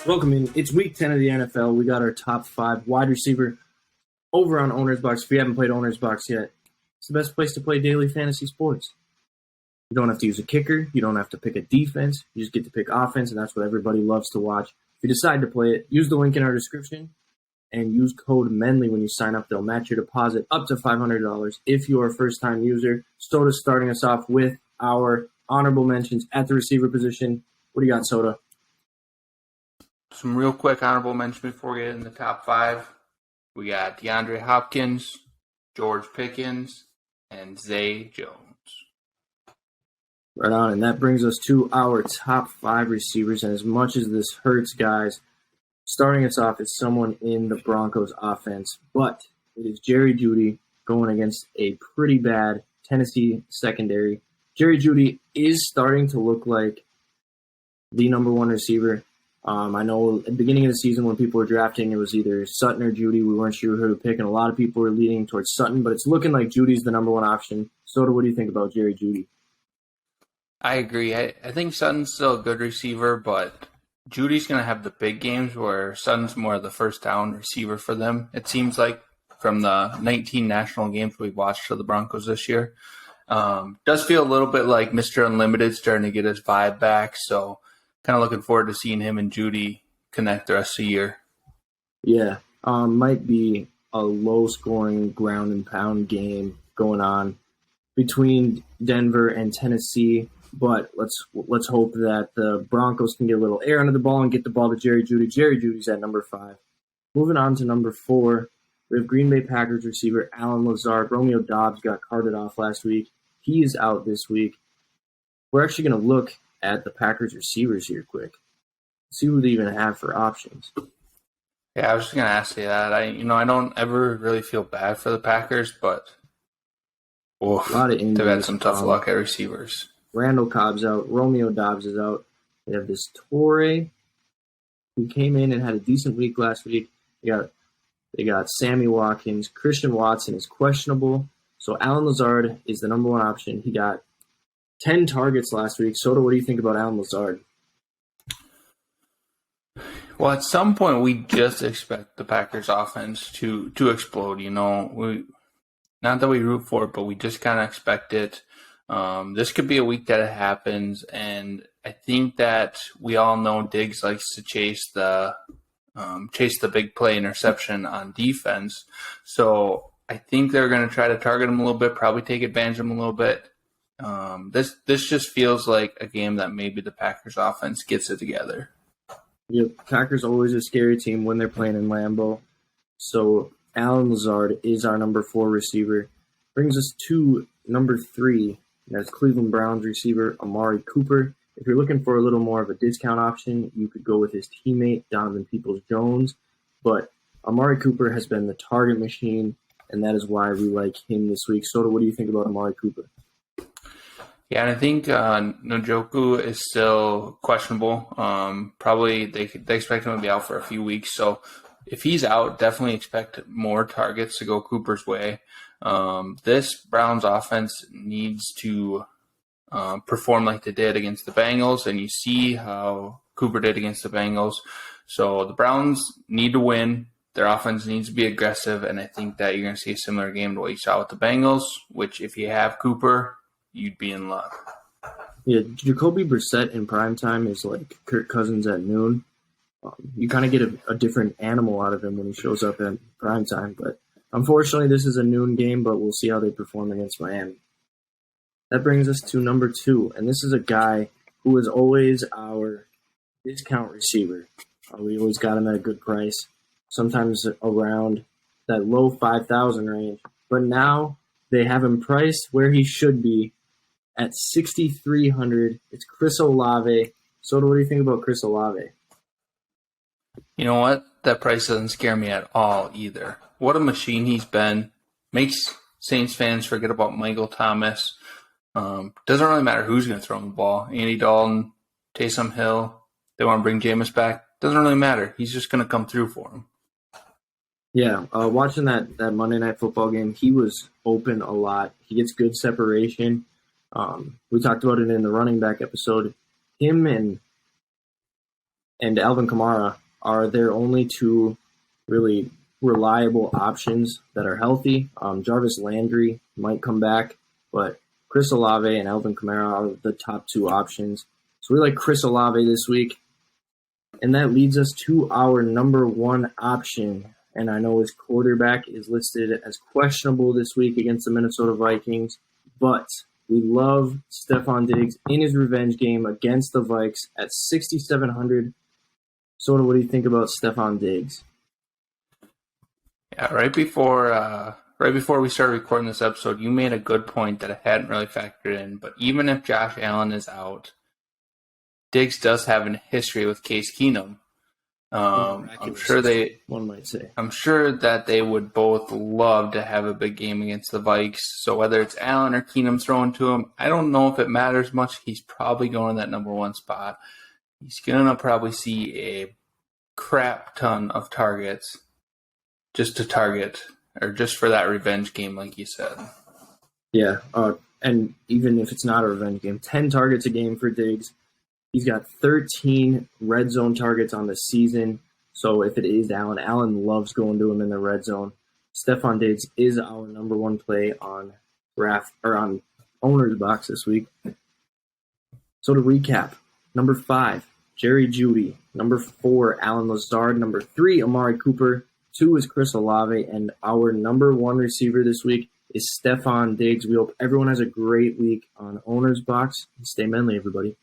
Welcome in. It's week 10 of the NFL. We got our top 5 wide receiver over on OwnersBox. If you haven't played OwnersBox yet, it's the best place to play daily fantasy sports. You don't have to use a kicker. You don't have to pick a defense. You just get to pick offense, and that's what everybody loves to watch. If you decide to play it, use the link in our description and use code MENLY when you sign up. They'll match your deposit up to $500 if you're a first-time user. Soda's starting us off with our honorable mentions at the receiver position. What do you got, Soda? Some real quick honorable mention before we get in the top 5. We got DeAndre Hopkins, George Pickens, and Zay Jones. Right on, and that brings us to our top 5 receivers. And as much as this hurts, guys, starting us off is someone in the Broncos offense, but it is Jerry Jeudy going against a pretty bad Tennessee secondary. Jerry Jeudy is starting to look like the number one receiver. I know at the beginning of the season when people were drafting, it was either Sutton or Jeudy. We weren't sure who to pick, and a lot of people were leaning towards Sutton, but it's looking like Judy's the number one option. Soda, what do you think about Jerry Jeudy? I agree. I think Sutton's still a good receiver, but Judy's going to have the big games where Sutton's more of the first down receiver for them. It seems like from the 19 national games we've watched for the Broncos this year. Does feel a little bit like Mr. Unlimited starting to get his vibe back, so kind of looking forward to seeing him and Jeudy connect the rest of the year. Yeah, might be a low-scoring ground and pound game going on between Denver and Tennessee, but let's hope that the Broncos can get a little air under the ball and get the ball to Jerry Jeudy. Jerry Jeudy's at number 5. Moving on to number 4, we have Green Bay Packers receiver Allen Lazard. Romeo Doubs got carted off last week. He is out this week. We're actually going to look at the Packers receivers here quick. See who they even have for options. Yeah, I was just going to ask you that. I don't ever really feel bad for the Packers, but a lot of injuries. They've had some tough luck at receivers. Randall Cobb's out. Romeo Doubs is out. They have this Torrey, who came in and had a decent week last week. They got Sammy Watkins. Christian Watson is questionable. So Allen Lazard is the number one option. He got 10 targets last week. Soda, what do you think about Allen Lazard? Well, at some point, we just expect the Packers offense to explode. Not that we root for it, but we just kind of expect it. This could be a week that it happens, and I think that we all know Diggs likes to chase the big play interception on defense. So I think they're going to try to target him a little bit, probably take advantage of him a little bit. This just feels like a game that maybe the Packers offense gets it together. Yeah, Packers always a scary team when they're playing in Lambeau. So Allen Lazard is our number 4 receiver. Brings us to number 3. That's Cleveland Browns receiver Amari Cooper. If you're looking for a little more of a discount option, you could go with his teammate Donovan Peoples-Jones. But Amari Cooper has been the target machine, and that is why we like him this week. Soda, what do you think about Amari Cooper? Yeah, and I think Njoku is still questionable. Probably they expect him to be out for a few weeks. So if he's out, definitely expect more targets to go Cooper's way. This Browns offense needs to perform like they did against the Bengals, and you see how Cooper did against the Bengals. So the Browns need to win. Their offense needs to be aggressive, and I think that you're going to see a similar game to what you saw with the Bengals, which if you have Cooper, you'd be in luck. Yeah, Jacoby Brissett in primetime is like Kirk Cousins at noon. You kind of get a different animal out of him when he shows up at primetime. But unfortunately, this is a noon game, but we'll see how they perform against Miami. That brings us to number 2, and this is a guy who is always our discount receiver. We always got him at a good price, sometimes around that low 5,000 range. But now they have him priced where he should be at $6,300. It's Chris Olave. Soda, what do you think about Chris Olave? You know what? That price doesn't scare me at all either. What a machine he's been. Makes Saints fans forget about Michael Thomas. Doesn't really matter who's going to throw him the ball. Andy Dalton, Taysom Hill. They want to bring Jameis back. Doesn't really matter. He's just going to come through for him. Yeah, watching that Monday Night Football game, he was open a lot. He gets good separation. We talked about it in the running back episode. Him and and Alvin Kamara are their only two really reliable options that are healthy. Jarvis Landry might come back, but Chris Olave and Alvin Kamara are the top two options. So we like Chris Olave this week. And that leads us to our number one option. And I know his quarterback is listed as questionable this week against the Minnesota Vikings, but we love Stephon Diggs in his revenge game against the Vikes at 6,700. Soda, what do you think about Stephon Diggs? Yeah, right before we started recording this episode, you made a good point that I hadn't really factored in. But even if Josh Allen is out, Diggs does have a history with Case Keenum. I'm sure one might say. I'm sure that they would both love to have a big game against the Vikes. So whether it's Allen or Keenum throwing to him, I don't know if it matters much. He's probably going to that number one spot. He's going to probably see a crap ton of targets just to target or just for that revenge game, like you said. Yeah, and even if it's not a revenge game, 10 targets a game for Diggs. He's got 13 red zone targets on the season. So if it is Allen loves going to him in the red zone. Stephon Diggs is our number one play on on OwnersBox this week. So to recap, number 5, Jerry Jeudy. Number 4, Allen Lazard. Number 3, Amari Cooper. 2 is Chris Olave. And our number 1 receiver this week is Stephon Diggs. We hope everyone has a great week on OwnersBox. Stay manly, everybody.